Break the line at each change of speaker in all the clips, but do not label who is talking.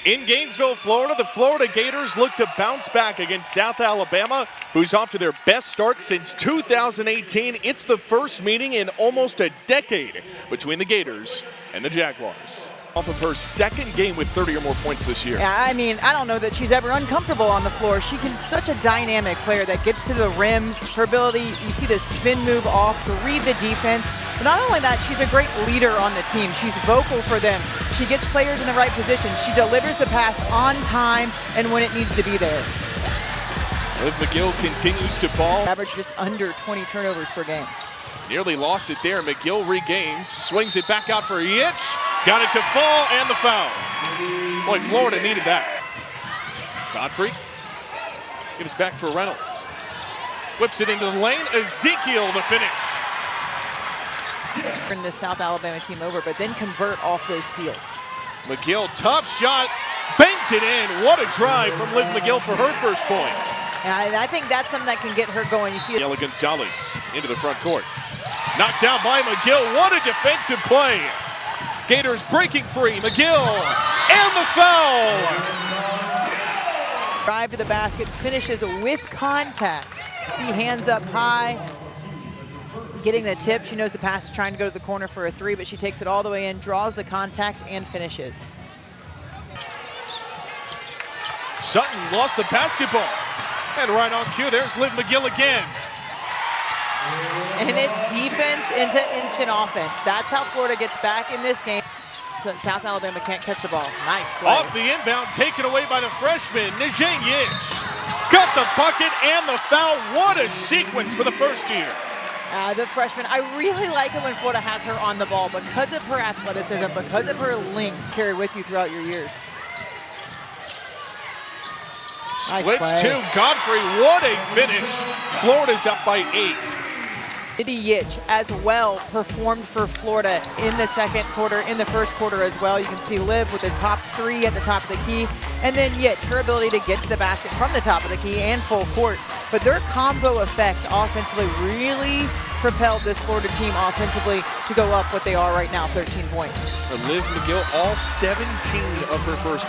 In Gainesville, Florida, the Florida Gators look to bounce back against South Alabama, who's off to their best start since 2018. It's the first meeting in almost a decade between the Gators and the Jaguars. Off of her second game with 30 or more points this year.
Yeah, I mean, I don't know that she's ever uncomfortable on the floor. She can such a dynamic player that gets to the rim. Her ability, you see the spin move off to read the defense. But not only that, she's a great leader on the team. She's vocal for them. She gets players in the right position. She delivers the pass on time and when it needs to be there.
Liv McGill continues to ball.
Average just under 20 turnovers per game.
Nearly lost it there. McGill regains, swings it back out for Yiech. Got it to fall, and the foul. Boy, Florida needed that. Godfrey gives back for Reynolds. Whips it into the lane. Ezekiel the finish.
Turn this South Alabama team over, but then convert off those steals.
McGill, tough shot, banked it in. What a drive from Liv McGill for her first points.
And I think that's something that can get her going. You see it.
Yella Gonzalez into the front court. Knocked down by McGill. What a defensive play. Gators breaking free. McGill and the foul.
Drive to the basket, finishes with contact. You see hands up high. Getting the tip. She knows the pass is trying to go to the corner for a three, but she takes it all the way in, draws the contact, and finishes.
Sutton lost the basketball. And right on cue, there's Liv McGill again.
And it's defense into instant offense. That's how Florida gets back in this game. So South Alabama can't catch the ball. Nice play.
Off the inbound, taken away by the freshman, Yiech. Got the bucket and the foul. What a sequence for the first year.
The freshman, I really like it when Florida has her on the ball because of her athleticism, because of her length carry with you throughout your years.
Splits
nice
two, Godfrey, what a finish. Florida's up by 8.
Nidi Yiech as well performed for Florida in the second quarter, in the first quarter as well. You can see Liv with the top three at the top of the key, and then Yiech, her ability to get to the basket from the top of the key and full court. But their combo effect offensively really propelled this Florida team offensively to go up what they are right now, 13 points.
For Liv McGill, all 17 of her first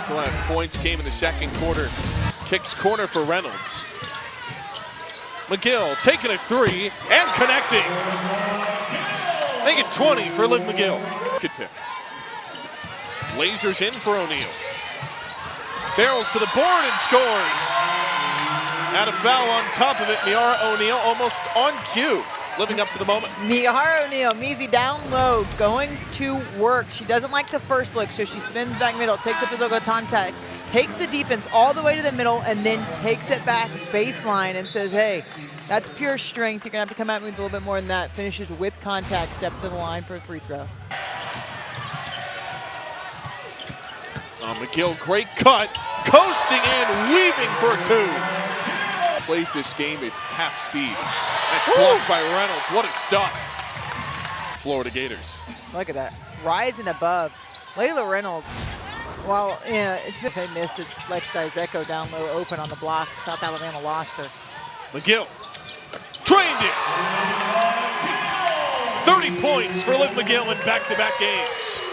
points came in the second quarter. Kicks corner for Reynolds. McGill taking a three and connecting. Make it 20 for Liv McGill. Good pick. Lasers in for O'Neal. Barrels to the board and scores. Had a foul on top of it. Miara O'Neal almost on cue. Living up to the moment.
Miara O'Neal, Measy down low, going to work. She doesn't like the first look, so she spins back middle, takes the physical contact, takes the defense all the way to the middle, and then takes it back baseline and says, hey, that's pure strength. You're going to have to come at me with a little bit more than that. Finishes with contact, step to the line for a free throw.
McGill, great cut, coasting in, weaving for two. Plays this game at half speed. That's blocked by Reynolds. What a stop. Florida Gators.
Look at that. Rising above. Layla Reynolds. While it's been they missed it. Lex Dizeko down low open on the block. South Alabama lost her.
McGill trained it. 30 points for Liv McGill in back-to-back games.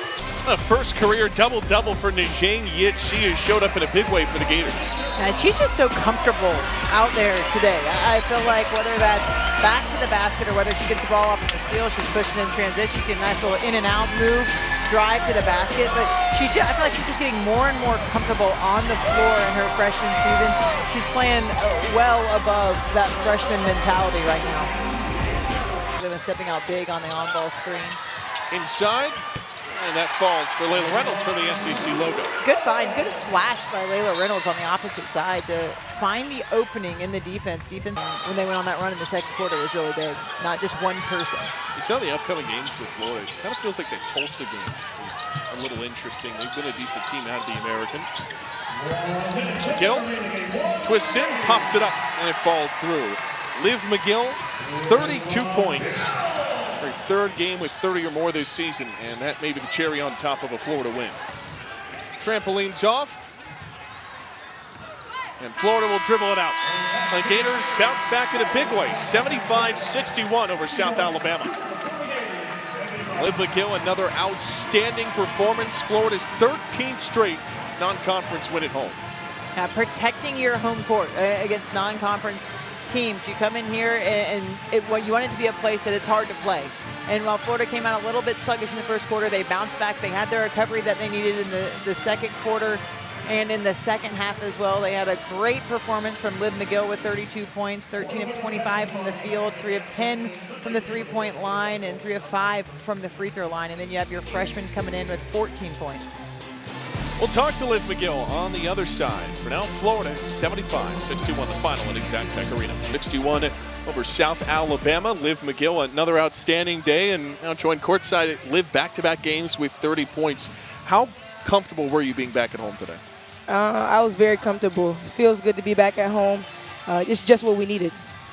A first career double-double for Nidi. She has showed up in a big way for the Gators.
And she's just so comfortable out there today. I feel like whether that's back to the basket or whether she gets the ball off of the steal, she's pushing in transition. You see a nice little in and out move, drive to the basket. But I feel like she's just getting more and more comfortable on the floor in her freshman season. She's playing well above that freshman mentality right now. They've been stepping out big on the on-ball screen.
Inside. And that falls for Layla Reynolds from the SEC logo.
Good find, good flash by Layla Reynolds on the opposite side to find the opening in the defense. Defense, when they went on that run in the second quarter, was really big. Not just one person.
You saw the upcoming games for Florida. It kind of feels like the Tulsa game is a little interesting. They've been a decent team out of the American. McGill twists in, pops it up, and it falls through. Liv McGill, 32 points. Her third game with 30 or more this season, and that may be the cherry on top of a Florida win. Trampolines off, and Florida will dribble it out. The Gators bounce back in a big way, 75-61 over South Alabama. Liv McGill, another outstanding performance. Florida's 13th straight non-conference win at home.
Protecting your home court against non-conference teams. You come in here and you want it to be a place that it's hard to play. And while Florida came out a little bit sluggish in the first quarter, they bounced back. They had their recovery that they needed in the second quarter and in the second half as well. They had a great performance from Liv McGill with 32 points, 13 of 25 from the field, 3 of 10 from the three-point line, and 3 of 5 from the free throw line. And then you have your freshman coming in with 14 points.
We'll talk to Liv McGill on the other side. For now, Florida 75-61, the final at Exact Tech Arena. 61 over South Alabama. Liv McGill, another outstanding day, and now joined courtside. Liv back-to-back games with 30 points. How comfortable were you being back at home today?
I was very comfortable. It feels good to be back at home. It's just what we needed.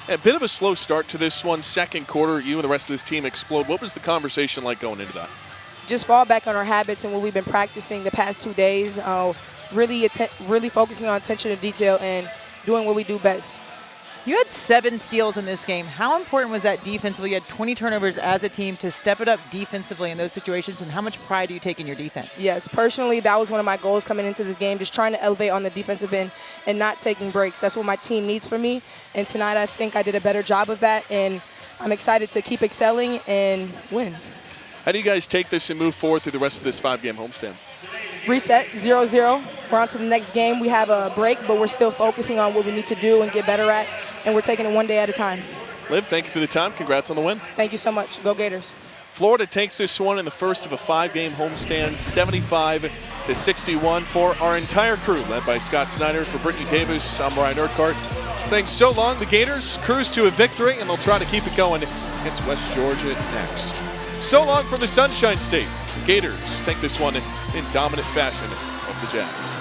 A bit of a slow start to this one. Second quarter, you and the rest of this team explode. What was the conversation like going into that?
Just fall back on our habits and what we've been practicing the past 2 days. Really focusing on attention to detail and doing what we do best.
You had 7 steals in this game. How important was that defensively? You had 20 turnovers as a team to step it up defensively in those situations, and how much pride do you take in your defense?
Yes, personally, that was one of my goals coming into this game, just trying to elevate on the defensive end and not taking breaks. That's what my team needs from me, and tonight I think I did a better job of that, and I'm excited to keep excelling and win.
How do you guys take this and move forward through the rest of this 5-game homestand?
Reset, 0-0. We're on to the next game. We have a break, but we're still focusing on what we need to do and get better at, and we're taking it one day at a time.
Liv, thank you for the time. Congrats on the win.
Thank you so much. Go Gators.
Florida takes this one in the first of a 5-game homestand, 75-61 for our entire crew, led by Scott Snyder. For Brittany Davis, I'm Ryan Urquhart. Thanks so long. The Gators cruise to a victory, and they'll try to keep it going against West Georgia next. So long from the Sunshine State. The Gators take this one in dominant fashion of the Jazz.